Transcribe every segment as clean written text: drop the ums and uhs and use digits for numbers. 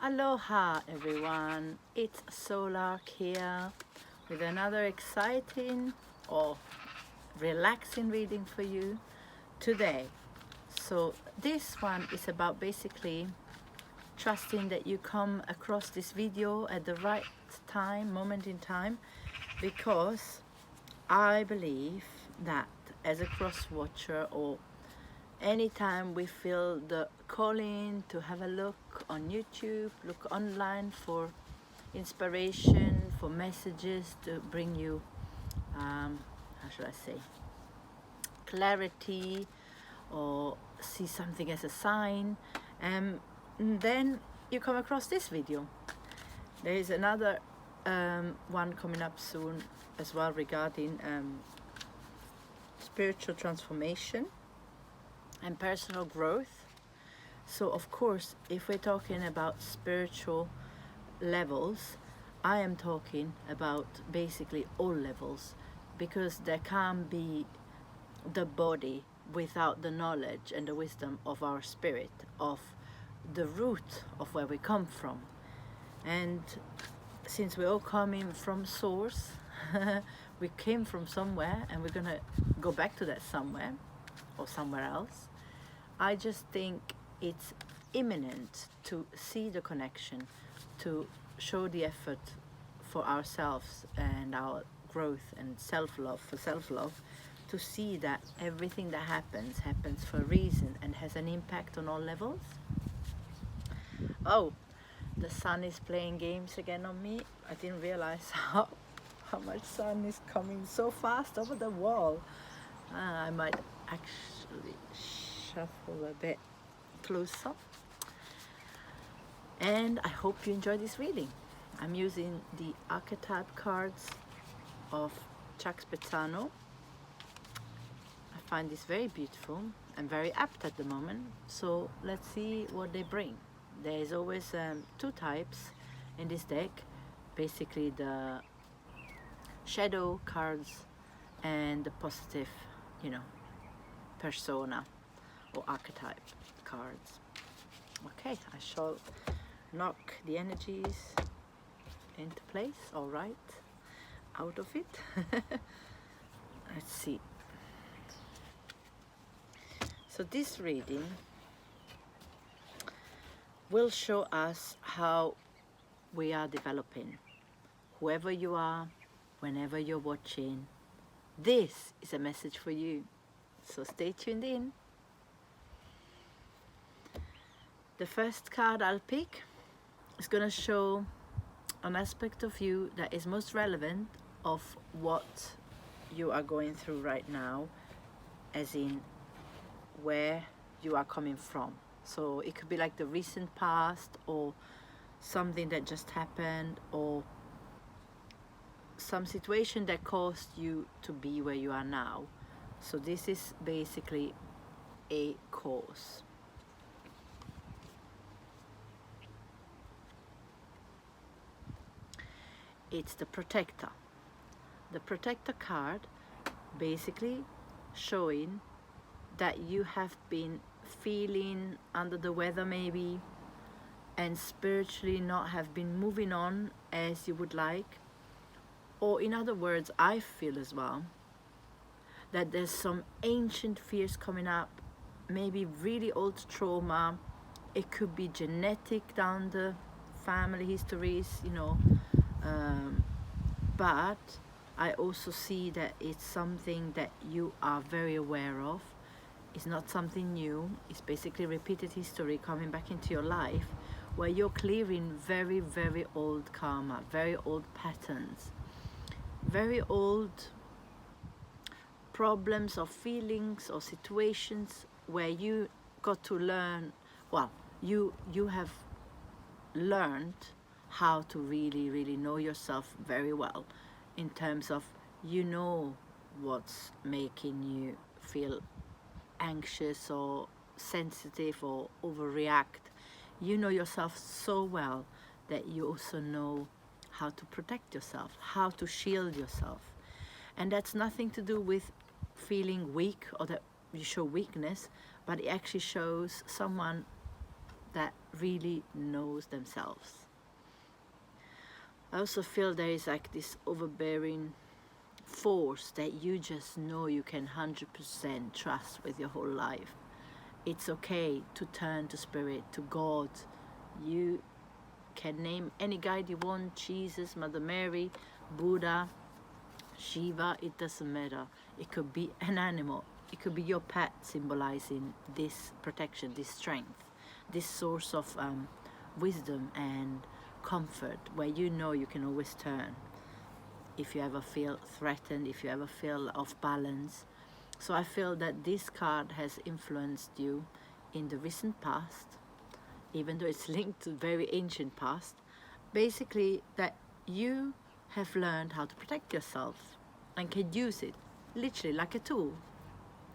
Aloha everyone, it's Solark here with another exciting or relaxing reading for you today. So this one is about basically trusting that you come across this video at the right time, moment in time, because I believe that as a cross watcher, or anytime we feel the calling to have a look on YouTube, look online for inspiration, for messages to bring you, how should I say, clarity, or see something as a sign, and then you come across this video. There is another one coming up soon as well regarding spiritual transformation and personal growth. So of course, if we're talking about spiritual levels, I am talking about basically all levels, because there can't be the body without the knowledge and the wisdom of our spirit, of the root of where we come from. And since we're all coming from source, we came from somewhere and we're gonna go back to that somewhere or somewhere else. I just think it's imminent to see the connection, to show the effort for ourselves and our growth and self-love, for self-love, to see that everything that happens for a reason and has an impact on all levels. Oh, the sun is playing games again on me. I didn't realize how much sun is coming so fast over the wall. I might actually shuffle a bit closer. And I hope you enjoy this reading. I'm using the archetype cards of Chuck Spezzano. I find this very beautiful and very apt at the moment. So let's see what they bring. There is always two types in this deck. Basically the shadow cards and the positive, persona or archetype cards. Okay, I shall knock the energies into place, all right, out of it. Let's see. So this reading will show us how we are developing. Whoever you are, whenever you're watching, this is a message for you. So stay tuned in. The first card I'll pick is going to show an aspect of you that is most relevant of what you are going through right now, as in where you are coming from. So it could be like the recent past, or something that just happened, or some situation that caused you to be where you are now. So this is basically a cause. It's the protector. The protector card basically showing that you have been feeling under the weather maybe, and spiritually not have been moving on as you would like. Or in other words, I feel as well that there's some ancient fears coming up, maybe really old trauma. It could be genetic down the family histories, but I also see that it's something that you are very aware of. It's not something new. It's basically repeated history coming back into your life, where you're clearing very, very old karma, very old patterns, very old problems or feelings or situations where you got to learn, well, you have learned how to really know yourself very well, in terms of what's making you feel anxious or sensitive or overreact. You know yourself so well that you also know how to protect yourself, how to shield yourself. And that's nothing to do with feeling weak or that you show weakness, but it actually shows someone that really knows themselves. I also feel there is like this overbearing force that you just know you can 100% trust with your whole life. It's okay to turn to spirit, to God. You can name any guide you want, Jesus, Mother Mary, Buddha, Shiva, it doesn't matter. It could be an animal. It could be your pet, symbolizing this protection, this strength, this source of wisdom and comfort, where you know you can always turn if you ever feel threatened, if you ever feel off balance. So I feel that this card has influenced you in the recent past, even though it's linked to very ancient past. Basically, that you have learned how to protect yourself and can use it literally like a tool.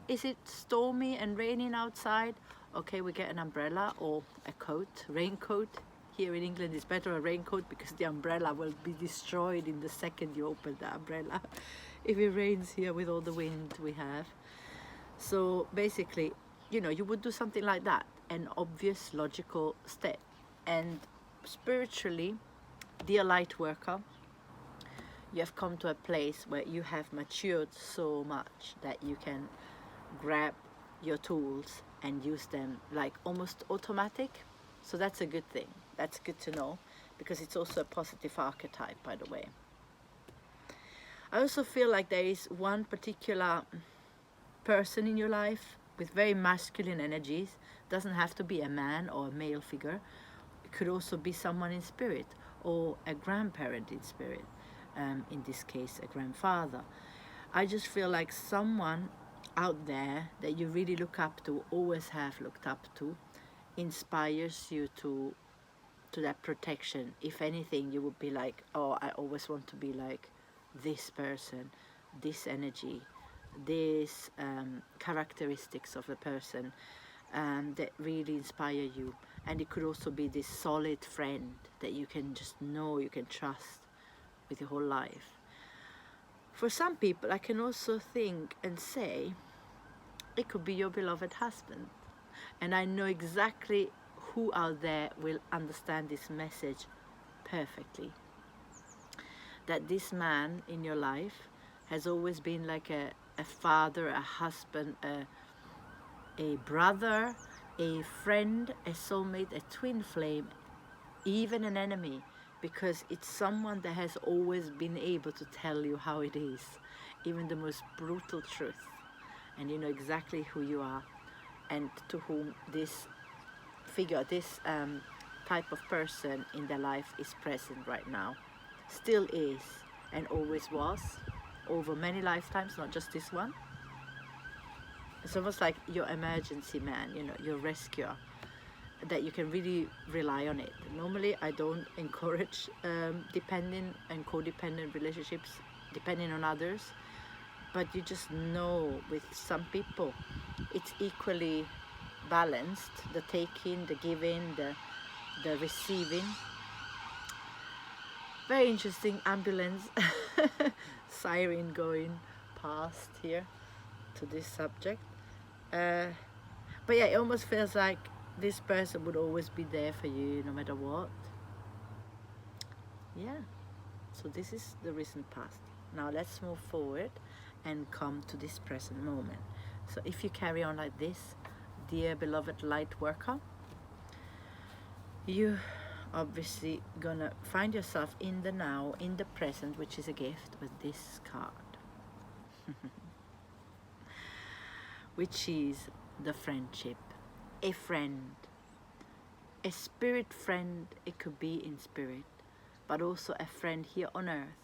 Is it stormy and raining outside? Okay, we get an umbrella or a coat, raincoat. Here in England it's better a raincoat because the umbrella will be destroyed in the second you open the umbrella if it rains here with all the wind we have. So basically, you know, you would do something like that, an obvious logical step. And spiritually, dear light worker, you have come to a place where you have matured so much that you can grab your tools and use them like almost automatic. So that's a good thing. That's good to know, because it's also a positive archetype, by the way. I also feel like there is one particular person in your life with very masculine energies. Doesn't have to be a man or a male figure. It could also be someone in spirit or a grandparent in spirit. In this case, a grandfather. I just feel like someone out there that you really look up to, always have looked up to, inspires you to that protection. If anything, you would be like, oh, I always want to be like this person, this energy, these characteristics of the person that really inspire you. And it could also be this solid friend that you can just know, you can trust with your whole life. For some people, I can also think and say it could be your beloved husband. And I know exactly who out there will understand this message perfectly. That this man in your life has always been like a father, a husband, a brother, a friend, a soulmate, a twin flame, even an enemy, because it's someone that has always been able to tell you how it is, even the most brutal truth. And you know exactly who you are and to whom this figure, this type of person in their life is present right now, still is and always was, over many lifetimes, not just this one. It's almost like your emergency man, you know, your rescuer, that you can really rely on it. Normally I don't encourage dependent and codependent relationships, depending on others, but you just know with some people it's equally balanced, the taking, the giving, the receiving. Very interesting ambulance siren going past here to this subject. But yeah, it almost feels like this person would always be there for you no matter what. Yeah, so this is the recent past. Now let's move forward and come to this present moment. So if you carry on like this, dear beloved light worker, you obviously gonna find yourself in the now, in the present, which is a gift, with this card. Which is the friendship. A friend, a spirit friend. It could be in spirit, but also a friend here on earth.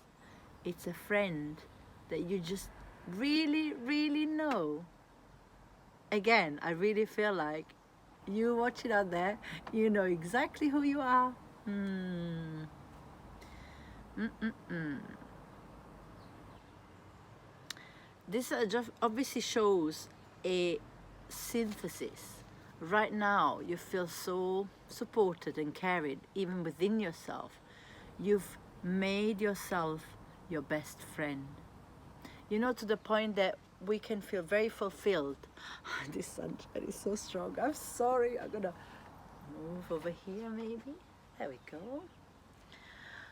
It's a friend that you just really, really know. Again, I really feel like you watching out there, you know exactly who you are. This just obviously shows a synthesis. Right now, you feel so supported and carried, even within yourself. You've made yourself your best friend. You know, to the point that we can feel very fulfilled. This sunshine is so strong. I'm sorry, I'm gonna move over here maybe. There we go.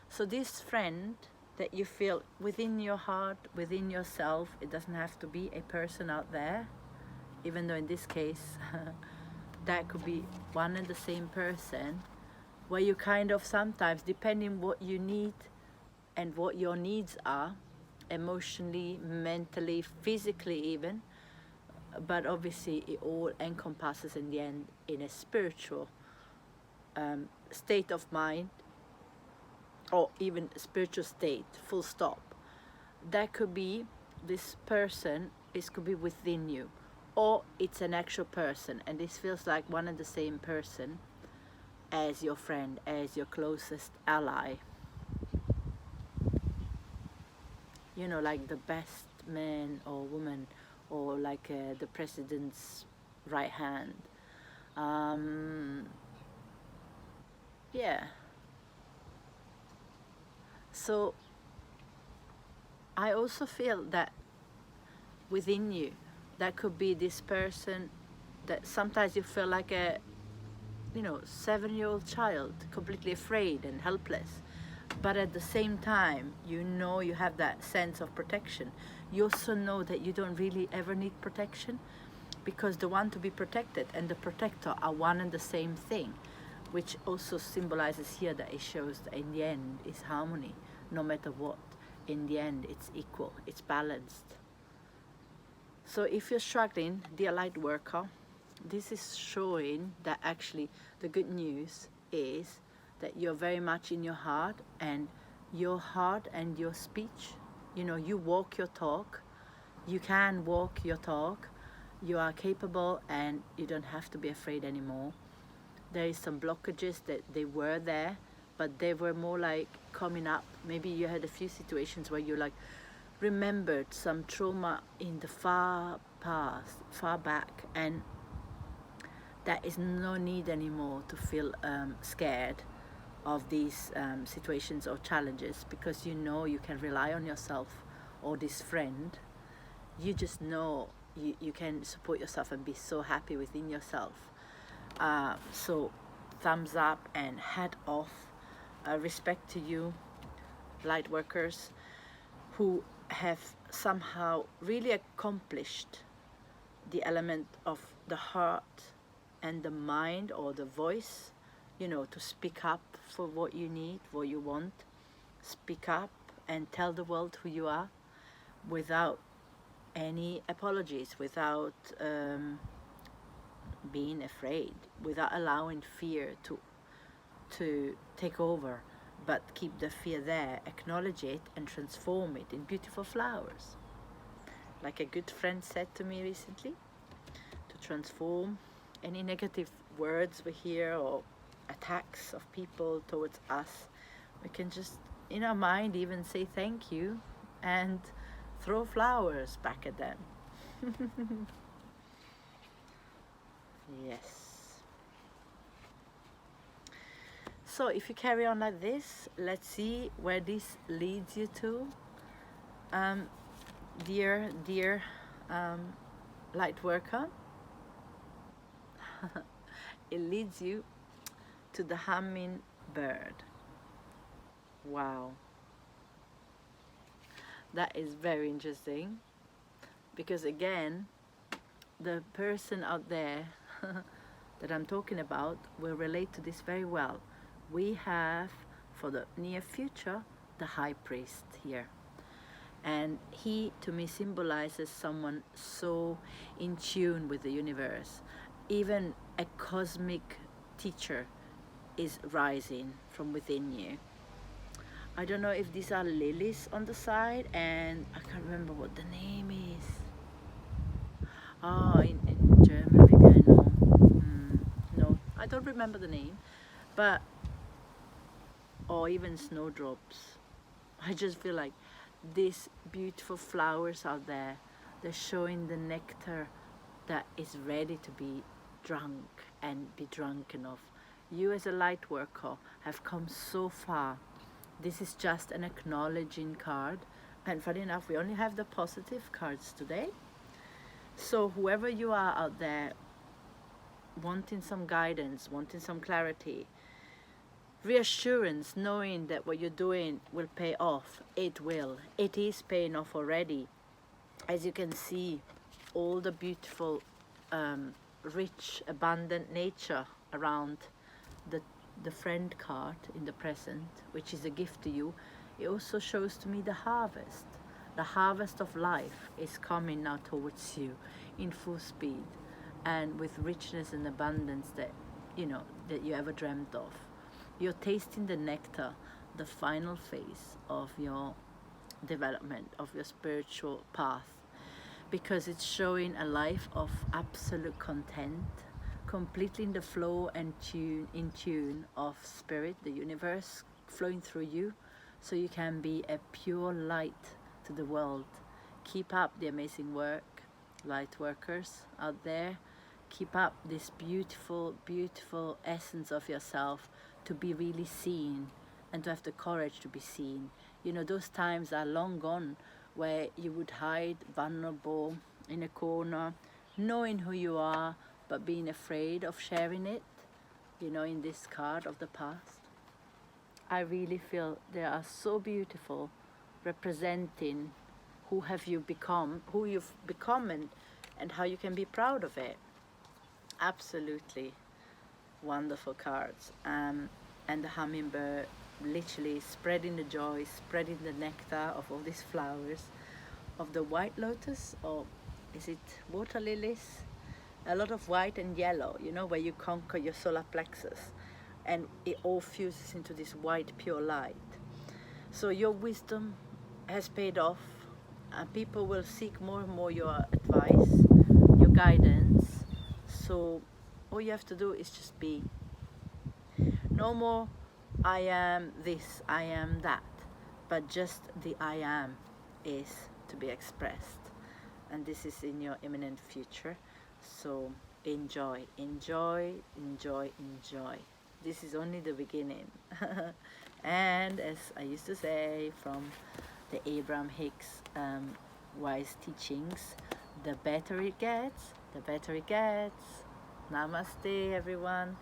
So this friend that you feel within your heart, within yourself, it doesn't have to be a person out there, even though in this case that could be one and the same person, where you kind of sometimes, depending what you need and what your needs are, emotionally, mentally, physically even, but obviously it all encompasses in the end in a spiritual state of mind, or even a spiritual state, full stop. That could be this person, this could be within you, or it's an actual person, and this feels like one and the same person as your friend, as your closest ally. You know, like the best man or woman, or like the president's right hand. Yeah. So I also feel that within you, that could be this person that sometimes you feel like a, you know, 7-year-old child, completely afraid and helpless. But at the same time, you know, you have that sense of protection. You also know that you don't really ever need protection, because the one to be protected and the protector are one and the same thing, which also symbolizes here that it shows that in the end is harmony, no matter what. In the end, it's equal, it's balanced. So if you're struggling, dear light worker, this is showing that actually the good news is that you're very much in your heart and your speech, you know, you walk your talk, you can walk your talk, you are capable, and you don't have to be afraid anymore. There is some blockages that they were there, but they were more like coming up. Maybe you had a few situations where you like remembered some trauma in the far past, far back, and there is no need anymore to feel scared of these situations or challenges, because you know you can rely on yourself or this friend. You just know you can support yourself and be so happy within yourself. So thumbs up and hat off. Respect to you, light workers, who have somehow really accomplished the element of the heart and the mind, or the voice, you know, to speak up for what you need, what you want. Speak up and tell the world who you are without any apologies, without being afraid, without allowing fear to take over, but keep the fear there, acknowledge it and transform it in beautiful flowers. Like a good friend said to me recently, to transform any negative words we hear or attacks of people towards us, we can just in our mind even say thank you and throw flowers back at them. Yes. So if you carry on like this, let's see where this leads you to. Dear light worker, it leads you to the hummingbird. Wow, that is very interesting, because again, the person out there that I'm talking about will relate to this very well. We have, for the near future, the high priest here. And he, to me, symbolizes someone so in tune with the universe. Even a cosmic teacher is rising from within you. I don't know if these are lilies on the side, and I can't remember what the name is. Oh, in German, maybe I know. No, I don't remember the name. But, or even snowdrops. I just feel like these beautiful flowers out there, they're showing the nectar that is ready to be drunk and be drunken of. You as a light worker have come so far. This is just an acknowledging card, and funny enough, we only have the positive cards today. So whoever you are out there, wanting some guidance, wanting some clarity, reassurance, knowing that what you're doing will pay off. It will. It is paying off already. As you can see, all the beautiful, rich, abundant nature around the friend card in the present, which is a gift to you. It also shows to me the harvest. The harvest of life is coming now towards you in full speed and with richness and abundance that that you ever dreamt of. You're tasting the nectar, the final phase of your development, of your spiritual path, because it's showing a life of absolute content, completely in the flow and in tune of spirit, the universe flowing through you, so you can be a pure light to the world. Keep up the amazing work, light workers out there. Keep up this beautiful, beautiful essence of yourself to be really seen and to have the courage to be seen. Those times are long gone where you would hide vulnerable in a corner, knowing who you are, but being afraid of sharing it, in this card of the past. I really feel they are so beautiful, representing who you've become, and how you can be proud of it. Absolutely wonderful cards. And the hummingbird literally spreading the joy, spreading the nectar of all these flowers, of the white lotus, or is it water lilies? A lot of white and yellow, where you conquer your solar plexus and it all fuses into this white pure light. So your wisdom has paid off, and people will seek more and more your advice, your guidance. So all you have to do is just be. No more I am this, I am that, but just the I am is to be expressed, and this is in your imminent future. So enjoy, enjoy, enjoy, enjoy. This is only the beginning. And as I used to say from the Abraham Hicks wise teachings, the better it gets, the better it gets. Namaste, everyone.